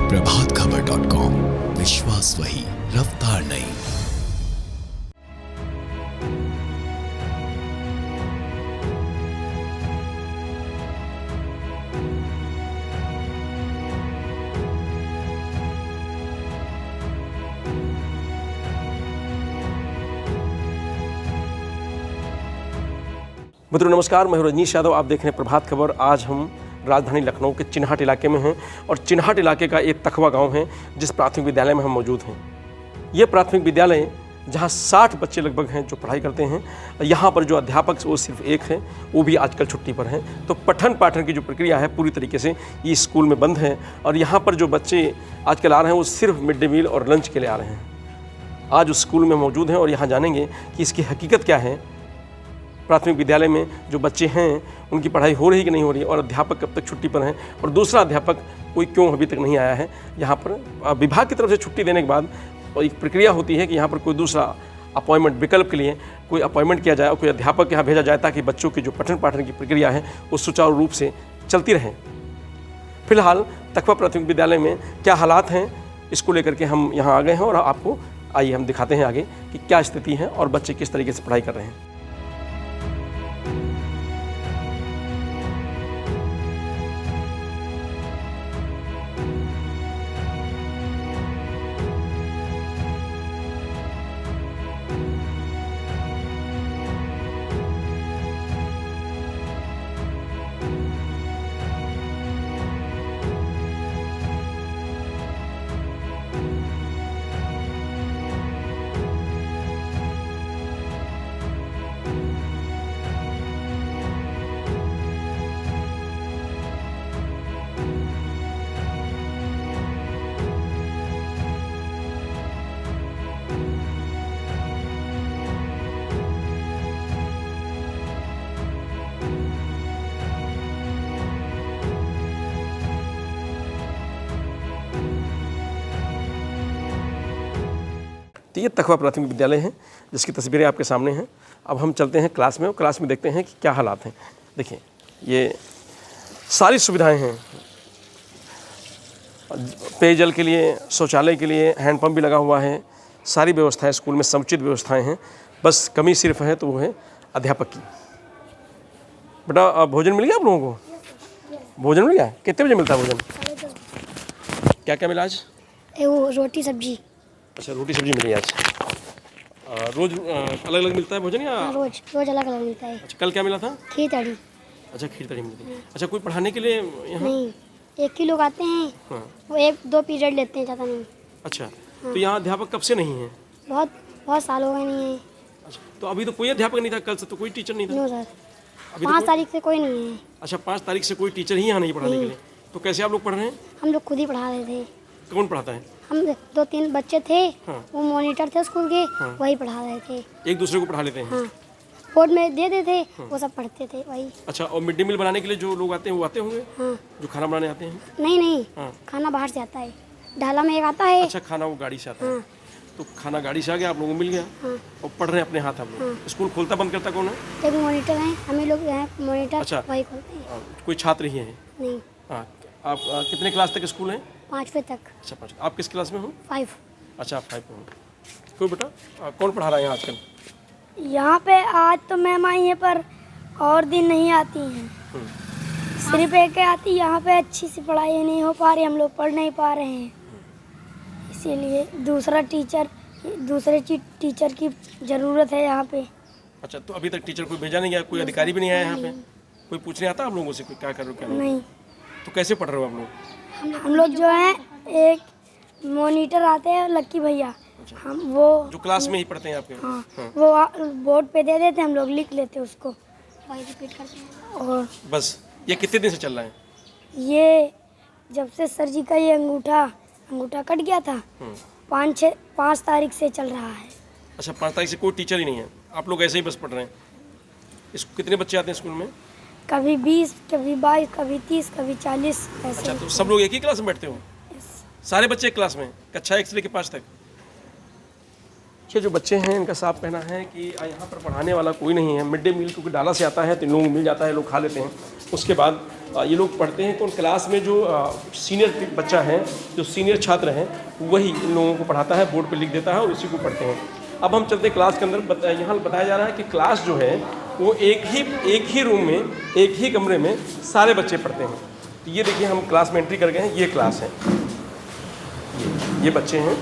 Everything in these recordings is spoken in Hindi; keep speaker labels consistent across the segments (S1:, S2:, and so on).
S1: प्रभातखबर.com, विश्वास वही, रफ्तार नहीं।
S2: मित्रों नमस्कार, मैं रजनीश यादव, आप देख रहे हैं प्रभात खबर। आज हम राजधानी लखनऊ के चिन्हाट इलाके में हैं और चिन्हाट इलाके का एक तखवा गांव है जिस प्राथमिक विद्यालय में हम मौजूद हैं। ये प्राथमिक विद्यालय जहां 60 बच्चे लगभग हैं जो पढ़ाई करते हैं। यहाँ पर जो अध्यापक वो सिर्फ एक है, वो भी आजकल छुट्टी पर हैं। तो पठन पाठन की जो प्रक्रिया है पूरी तरीके से ये स्कूल में बंद है और यहाँ पर जो बच्चे आजकल आ रहे हैं वो सिर्फ मिड डे मील और लंच के लिए आ रहे हैं। आज उस स्कूल में मौजूद हैं और यहाँ जानेंगे कि इसकी हकीकत क्या है। प्राथमिक विद्यालय में जो बच्चे हैं उनकी पढ़ाई हो रही कि नहीं हो रही और अध्यापक कब तक छुट्टी पर हैं और दूसरा अध्यापक कोई क्यों अभी तक नहीं आया है। यहाँ पर विभाग की तरफ से छुट्टी देने के बाद एक प्रक्रिया होती है कि यहाँ पर कोई दूसरा अपॉइंटमेंट विकल्प के लिए कोई अपॉइंटमेंट किया जाए और कोई अध्यापक यहाँ भेजा जाए ताकि बच्चों की जो पठन पाठन की प्रक्रिया है वो सुचारू रूप से चलती रहे। फिलहाल तखवा प्राथमिक विद्यालय में क्या हालात हैं इसको लेकर के हम यहाँ आ गए हैं और आपको आइए हम दिखाते हैं आगे कि क्या स्थिति है और बच्चे किस तरीके से पढ़ाई कर रहे हैं। तो ये तखवा प्राथमिक विद्यालय है जिसकी तस्वीरें आपके सामने हैं। अब हम चलते हैं क्लास में और क्लास में देखते हैं कि क्या हालात हैं। देखिए ये सारी सुविधाएं हैं, पेयजल के लिए, शौचालय के लिए, हैंडपम्प भी लगा हुआ है। सारी व्यवस्थाएं स्कूल में समुचित व्यवस्थाएं हैं। बस कमी सिर्फ है तो वो है अध्यापक की। बेटा भोजन मिल गया आप लोगों को? भोजन मिल गया? कितने बजे मिलता है भोजन? क्या क्या मिला आज?
S3: वो रोटी सब्जी।
S2: अच्छा, रोटी सब्जी मिली आज। रोज अलग अलग मिलता है भोजन या?
S3: रोज अलग अलग मिलता है।
S2: अच्छा, कल क्या मिला था?
S3: खीर तड़ी।
S2: अच्छा, खीर तड़ी मिली थी। अच्छा, कोई पढ़ाने के लिए यहाँ?
S3: नहीं, एक ही लोग आते हैं।
S2: हाँ।
S3: वो 1-2 पीरियड लेते हैं, ज़्यादा नहीं।
S2: अच्छा, तो यहाँ अध्यापक कब से नहीं है?
S3: बहुत साल हो गए नहीं है।
S2: अच्छा, तो अभी तो कोई अध्यापक नहीं था, कल से तो कोई टीचर नहीं था?
S3: नो सर,
S2: अभी
S3: 5 तारीख से कोई नहीं है।
S2: अच्छा, 5 तारीख से कोई टीचर ही यहाँ नहीं पढ़ाने के लिए। तो कैसे आप लोग पढ़ रहे हैं?
S3: हम लोग खुद ही पढ़ा रहे थे।
S2: कौन पढ़ाता है?
S3: हम 2-3 बच्चे थे।
S2: हाँ।
S3: वो मॉनिटर थे स्कूल के। वही पढ़ा रहे थे।
S2: एक दूसरे को पढ़ा लेते हैं?
S3: हाँ, बोर्ड में दे देते थे। वो सब पढ़ते थे वही।
S2: अच्छा, और मिड डे मील बनाने के लिए जो लोग आते हैं वो आते होंगे?
S3: हाँ।
S2: जो खाना बनाने आते हैं?
S3: नहीं,
S2: हाँ।
S3: खाना बाहर से आता है। ढाला में एक आता है।
S2: अच्छा, खाना वो गाड़ी से आता है। तो खाना गाड़ी से आ गया, आप लोगों को मिल गया। और पढ़ रहे हैं अपने हाथ आप लोग। स्कूल खोलता बंद करता कौन है?
S3: एक मॉनिटर है, हम ही लोग हैं मॉनिटर।
S2: अच्छा।
S3: वही खोलते हैं।
S2: कोई छात्र ही है?
S3: नहीं,
S2: हाँ। आप कितने क्लास तक स्कूल है?
S3: 5वीं तक।
S2: अच्छा, 5। आप किस क्लास में हो?
S3: 5।
S2: अच्छा, आप 5 में हो। कोई बेटा कौन पढ़ा रहा है यहाँ आजकल?
S3: यहाँ पे आज तो मैम आई है पर और दिन नहीं आती हैं। सिर्फ एक आती। यहाँ पे अच्छी सी पढ़ाई नहीं हो पा रही, हम लोग पढ़ नहीं पा रहे हैं। इसीलिए दूसरे टीचर की ज़रूरत है यहाँ पे।
S2: अच्छा, तो अभी तक टीचर कोई भेजा नहीं गया? कोई अधिकारी भी नहीं आया यहाँ पे? कोई पूछने आता आप लोगों से क्या कर रहे हो क्या
S3: नहीं।
S2: तो कैसे पढ़ रहे हो आप लोग?
S3: हम लोग जो है एक मॉनिटर आते हैं लक्की भैया। हम वो
S2: जो क्लास में ही पढ़ते हैं आपके?
S3: हाँ। वो बोर्ड पे दे देते, हम लोग लिख लेते उसको, वही रिपीट करते हैं। और
S2: बस ये कितने दिन से चल रहा है?
S3: ये जब से सर जी का ये अंगूठा कट गया था 5 तारीख से चल रहा है।
S2: अच्छा, 5 तारीख से कोई टीचर ही नहीं है, आप लोग ऐसे ही बस पढ़ रहे हैं। कितने बच्चे आते हैं स्कूल में?
S3: कभी 20, कभी 22, कभी 30, कभी 40 ऐसे।
S2: अच्छा, तो सब लोग एक ही क्लास में बैठते हो? सारे बच्चे एक क्लास में, कक्षा 1 से लेकर 5 तक? ये जो बच्चे हैं इनका साफ कहना है कि यहाँ पर पढ़ाने वाला कोई नहीं है। मिड डे मील क्योंकि डाला से आता है तो इन लोगों को मिल जाता है, लोग खा लेते हैं। उसके बाद ये लोग पढ़ते हैं तो क्लास में जो सीनियर बच्चा है, जो सीनियर छात्र हैं, वही इन लोगों को पढ़ाता है, बोर्ड पे लिख देता है और उसी को पढ़ते हैं। अब हम चलते क्लास के अंदर। यहाँ बताया जा रहा है कि क्लास जो है वो एक ही रूम में, एक ही कमरे में सारे बच्चे पढ़ते हैं। तो ये देखिए हम क्लास में एंट्री कर गए हैं, ये क्लास है, ये बच्चे हैं।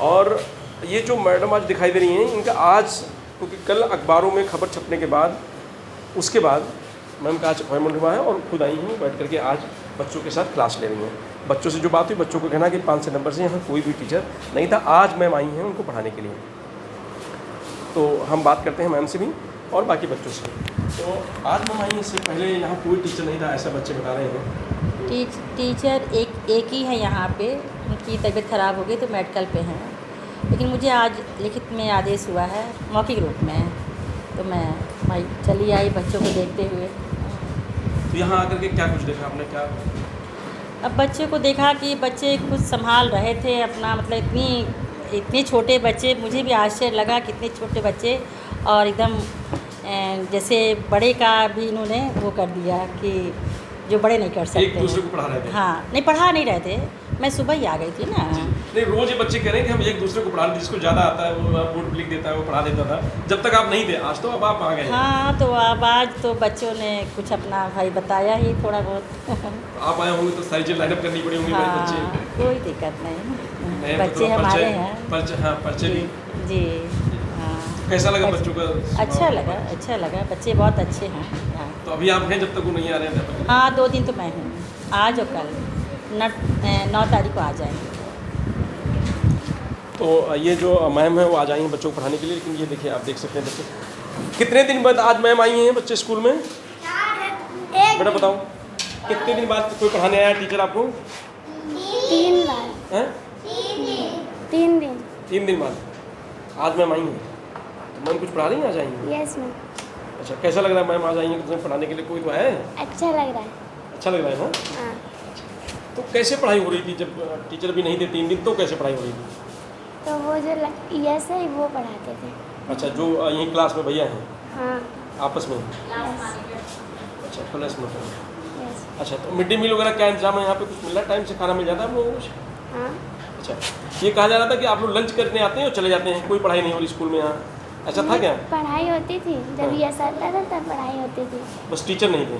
S2: और ये जो मैडम आज दिखाई दे रही हैं, इनका आज क्योंकि कल अखबारों में खबर छपने के बाद उसके बाद मैम का आज अपॉइंटमेंट हुआ है और खुद आई हैं बैठ करके आज बच्चों के साथ क्लास ले रही हैं। बच्चों से जो बात हुई, बच्चों को कहना कि 5 सितंबर से यहाँ कोई भी टीचर नहीं था, आज मैम आई हैं उनको पढ़ाने के लिए। तो हम बात करते हैं मैम से भी और बाकी बच्चों से। तो आज मैम आई, इससे पहले यहाँ कोई टीचर नहीं था, ऐसा बच्चे बता रहे हैं।
S4: टीचर एक ही है यहाँ पे, उनकी तबीयत ख़राब हो गई तो मेडिकल पे हैं। लेकिन मुझे आज लिखित में आदेश हुआ है मौखिक रूप में, तो मैं चली आई बच्चों को देखते हुए।
S2: तो यहाँ आकर के क्या कुछ देखा आपने? क्या
S4: अब बच्चों को देखा कि बच्चे कुछ संभाल रहे थे अपना, मतलब इतने छोटे बच्चे, मुझे भी आश्चर्य लगा कितने छोटे बच्चे, और एकदम जैसे बड़े का भी इन्होंने वो कर दिया कि जो बड़े नहीं कर सकते।
S2: एक दूसरे को पढ़ा रहे थे?
S4: हाँ, नहीं पढ़ा नहीं रहे थे, मैं सुबह ही आ गई थी ना।
S2: नहीं, रोज ये बच्चे कह रहे हैं कि हम एक दूसरे को पढ़ा रहे, जिसको ज़्यादा आता है वो बोर्ड पे लिख देता है, वो पढ़ा देता था जब तक आप नहीं थे। आज तो अब आप आ गए।
S4: हाँ, तो अब आज तो बच्चों ने कुछ अपना भाई बताया ही थोड़ा बहुत।
S2: आप आए होंगे तो सारी चीज़ लाइनअप करनी पड़ी होंगी।
S4: हाँ,
S2: बच्चे,
S4: कोई दिक्कत नहीं,
S2: तो
S4: बच्चे हमारे हैं।
S2: पर्चे भी
S4: जी हाँ।
S2: कैसा लगा बच्चों का?
S4: अच्छा लगा, बच्चे बहुत अच्छे हैं यहाँ।
S2: तो अभी आप हैं जब तक वो नहीं आ रहे हैं?
S4: हाँ, 2 दिन तो मैं हूँ, आज और कल 9 तारीख को आ जाएंगे।
S2: तो ये जो मैम है वो आ जाएंगे बच्चों को पढ़ाने के लिए। लेकिन ये देखिए, आप देख सकते हैं बच्चे कितने दिन बाद आज मैम आई हैं बच्चे स्कूल में। बेटा बताओ, कितने दिन बाद कोई पढ़ाने आया टीचर आपको?
S3: 3 बार।
S2: हैं? 3 दिन बाद आज मैम आई हैं। तो मैम कुछ पढ़ा रही हैं आज आएंगी?
S3: Yes ma'am.
S2: अच्छा, कैसा लग रहा है मैम आज आएंगे तो पढ़ाने के लिए? कोई तो है?
S3: अच्छा लग रहा है।
S2: अच्छा लग रहा है ना?
S3: हाँ।
S2: तो कैसे पढ़ाई हो रही थी जब टीचर भी नहीं थे 3 दिन? तो कैसे पढ़ाई हो रही थी?
S3: तो वो जो यस है वो पढ़ाते थे।
S2: अच्छा, जो यहीं क्लास में भैया हैं
S3: हाँ।
S2: आपस में?
S3: यस।
S2: अच्छा, क्लास में।
S3: यस।
S2: अच्छा, तो मिड डे मील वगैरह क्या इंतजाम है यहाँ पे? कुछ मिल रहा है, टाइम से खाना मिल जाता है आप लोगों को?
S3: हाँ।
S2: अच्छा, ये कहा जा रहा था कि आप लोग लंच करने आते हैं और चले जाते हैं, कोई पढ़ाई नहीं हो रही स्कूल में यहाँ, ऐसा था क्या?
S3: पढ़ाई होती थी जब
S2: हाँ।
S3: यस आता था तब पढ़ाई होती थी।
S2: बस टीचर नहीं थे।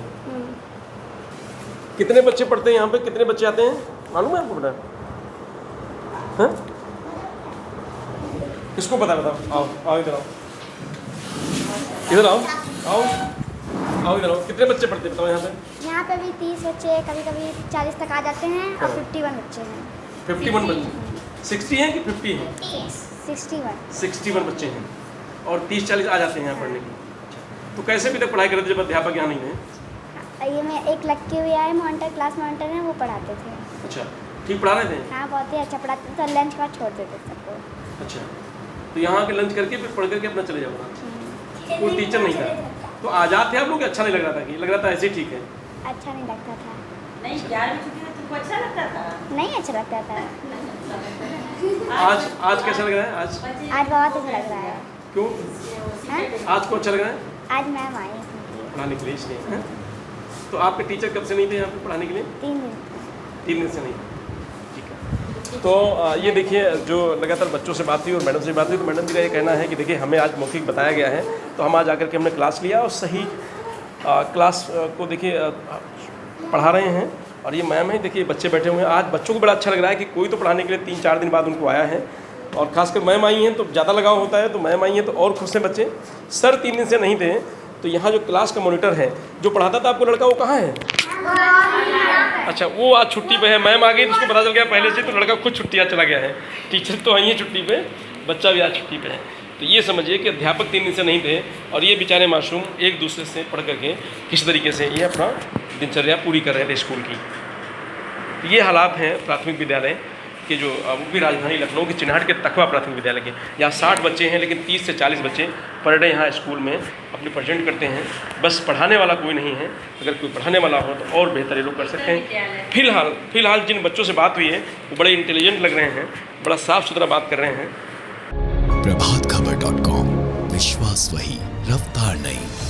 S2: कितने बच्चे पढ़ते हैं यहाँ पे? कितने बच्चे आते हैं मालूम है आपको बेटा? हाँ, किसको पता? बताओ। आओ इधर आओ, इधर आओ, आओ इधर आओ। कितने बच्चे पढ़ते हैं बताओ यहाँ पे?
S3: यहाँ पे भी 30 बच्चे, कभी कभी 40 तक आ जाते हैं और 51 बच्चे हैं।
S2: 51 बच्चे? 60 हैं कि 50 हैं? 61 बच्चे हैं और 30-40 आ जाते हैं यहाँ पढ़ने के। तो कैसे भी तक पढ़ाई करते जब अध्यापक यहाँ नहीं थे?
S3: ये में एक लड़के हुए आए मॉनिटर, क्लास मॉनिटर हैं, वो पढ़ाते थे।
S2: अच्छा, ठीक पढ़ा रहे थे?
S3: हाँ, बहुत ही अच्छा पढ़ाते थे। तो लंच बाद छोड़ देते सबको।
S2: अच्छा, तो यहाँ के लंच करके फिर पढ़ करके अपना चले जाओ। कोई टीचर नहीं था तो आज़ाद थे आप लोग? अच्छा नहीं लग रहा था कि लग रहा था ऐसे ही ठीक है?
S3: अच्छा नहीं लगता था।
S4: नहीं, 11वीं छुट्टी में तुमको अच्छा लगता था?
S3: नहीं अच्छा लगता था।
S2: आज कैसा लग रहा है? आज
S3: बहुत अच्छा लग रहा है।
S2: क्यों?
S3: हाँ?
S2: आज को अच्छा लग रहा है
S3: आज मैम आई थी
S2: पढ़ाने के लिए, इसलिए? हैं? तो आपके टीचर कब से नहीं थे यहाँ पे पढ़ाने के लिए?
S3: 3 दिन।
S2: 3 दिन से नहीं? ठीक है। तो ये देखिए, जो लगातार बच्चों से बात हुई और मैडम से बात हुई, तो मैडम जी का ये कहना है कि देखिए हमें आज मौखिक बताया गया है, तो हम आज आकर के हमने क्लास लिया और सही क्लास को देखिए पढ़ा रहे हैं। और ये मैम है, देखिए बच्चे बैठे हुए हैं। आज बच्चों को बड़ा अच्छा लग रहा है कि कोई तो पढ़ाने के लिए 3-4 दिन बाद उनको आया है, और ख़ासकर मैम आई हैं तो ज़्यादा लगाव होता है। तो मैम आई हैं तो और खुश हैं बच्चे। सर 3 दिन से नहीं थे। तो यहाँ जो क्लास का मॉनिटर है जो पढ़ाता था आपको लड़का, वो कहाँ है? अच्छा, वो आज छुट्टी पे है। मैम आ गई तो उसको पता चल गया पहले से, तो लड़का खुद छुट्टियाँ चला गया है। टीचर तो आई है छुट्टी पे, बच्चा भी आज छुट्टी पे है। तो ये समझिए कि अध्यापक 3 दिन से नहीं थे और ये बेचारे मासूम एक दूसरे से पढ़ करके किस तरीके से ये अपना दिनचर्या पूरी कर रहे थे स्कूल की। तो ये हालात हैं प्राथमिक विद्यालय के, जो वो भी राजधानी लखनऊ के चिन्हाट के तकवा प्राथमिक विद्यालय के। यहाँ 60 बच्चे हैं, लेकिन 30 से 40 बच्चे पर डे यहाँ स्कूल में अपने प्रेजेंट करते हैं। बस पढ़ाने वाला कोई नहीं है। अगर कोई पढ़ाने वाला हो तो और बेहतर ये लोग कर सकते हैं। फिलहाल जिन बच्चों से बात हुई है वो बड़े इंटेलिजेंट लग रहे हैं, बड़ा साफ़ सुथरा बात कर रहे हैं।
S1: प्रभात खबर .com, विश्वास वही, रफ्तार नहीं।